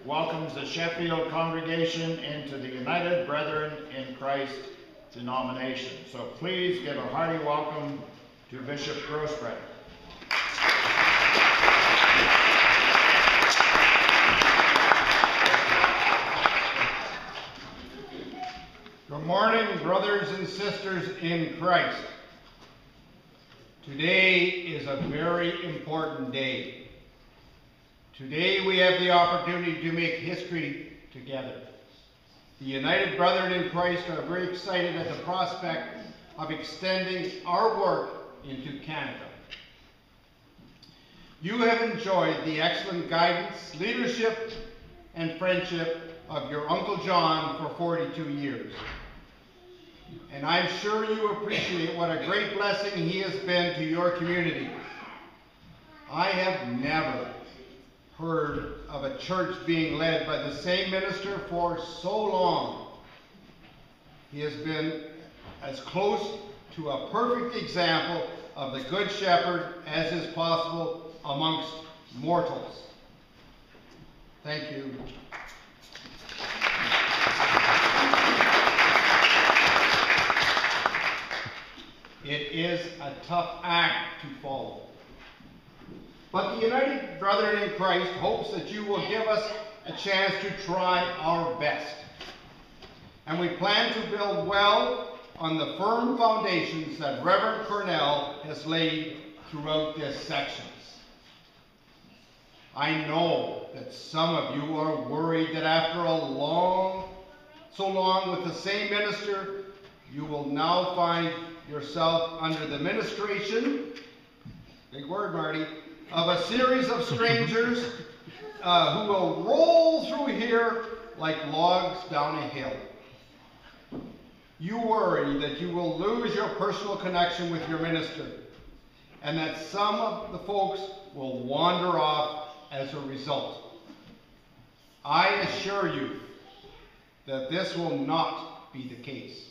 welcomes the Sheffield congregation into the United Brethren in Christ denomination. So please give a hearty welcome to Bishop Grosbreth. Good morning, brothers and sisters in Christ. Today is a very important day. Today we have the opportunity to make history together. The United Brethren in Christ are very excited at the prospect of extending our work into Canada. You have enjoyed the excellent guidance, leadership, and friendship of your Uncle John for 42 years. And I'm sure you appreciate what a great blessing he has been to your community. I have never heard of a church being led by the same minister for so long. He has been as close to a perfect example of the Good Shepherd as is possible amongst mortals. Thank you. It is a tough act to follow. But the United Brethren in Christ hopes that you will give us a chance to try our best. And we plan to build well on the firm foundations that Reverend Cornell has laid throughout this section. I know that some of you are worried that after so long with the same minister, you will now find yourself under the ministration, big word, Marty, of a series of strangers who will roll through here like logs down a hill. You worry that you will lose your personal connection with your minister and that some of the folks will wander off as a result. I assure you that this will not be the case.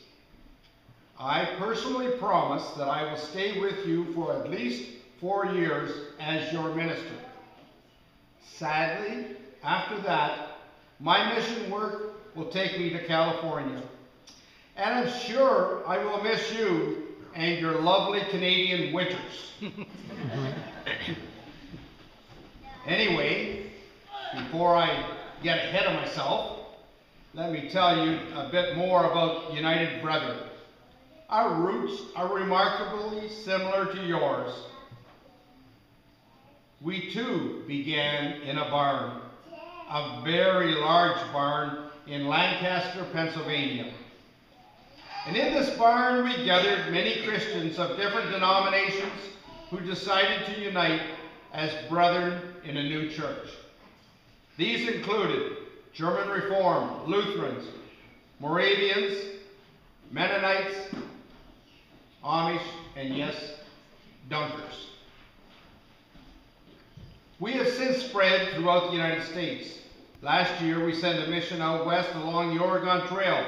I personally promise that I will stay with you for at least 4 years as your minister. Sadly, after that, my mission work will take me to California. And I'm sure I will miss you and your lovely Canadian winters. Anyway, before I get ahead of myself, let me tell you a bit more about United Brethren. Our roots are remarkably similar to yours. We too began in a barn, a very large barn in Lancaster, Pennsylvania. And in this barn we gathered many Christians of different denominations who decided to unite as brethren in a new church. These included German Reformed, Lutherans, Moravians, Mennonites, Amish, and yes, Dunkers. We have since spread throughout the United States. Last year we sent a mission out west along the Oregon Trail.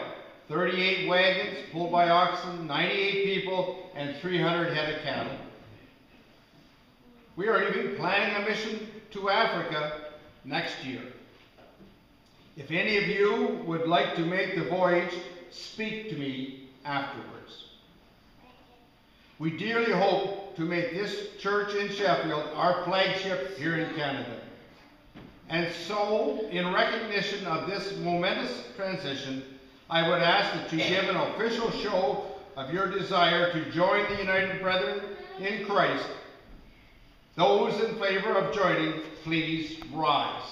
38 wagons pulled by oxen, 98 people, and 300 head of cattle. We are even planning a mission to Africa next year. If any of you would like to make the voyage, speak to me afterwards. We dearly hope to make this church in Sheffield our flagship here in Canada. And so, in recognition of this momentous transition, I would ask that you give an official show of your desire to join the United Brethren in Christ. Those in favor of joining, please rise.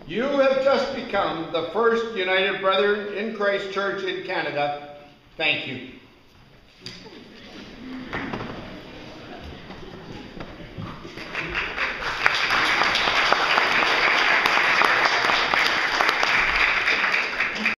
You have just become the first United Brethren in Christ Church in Canada. Thank you.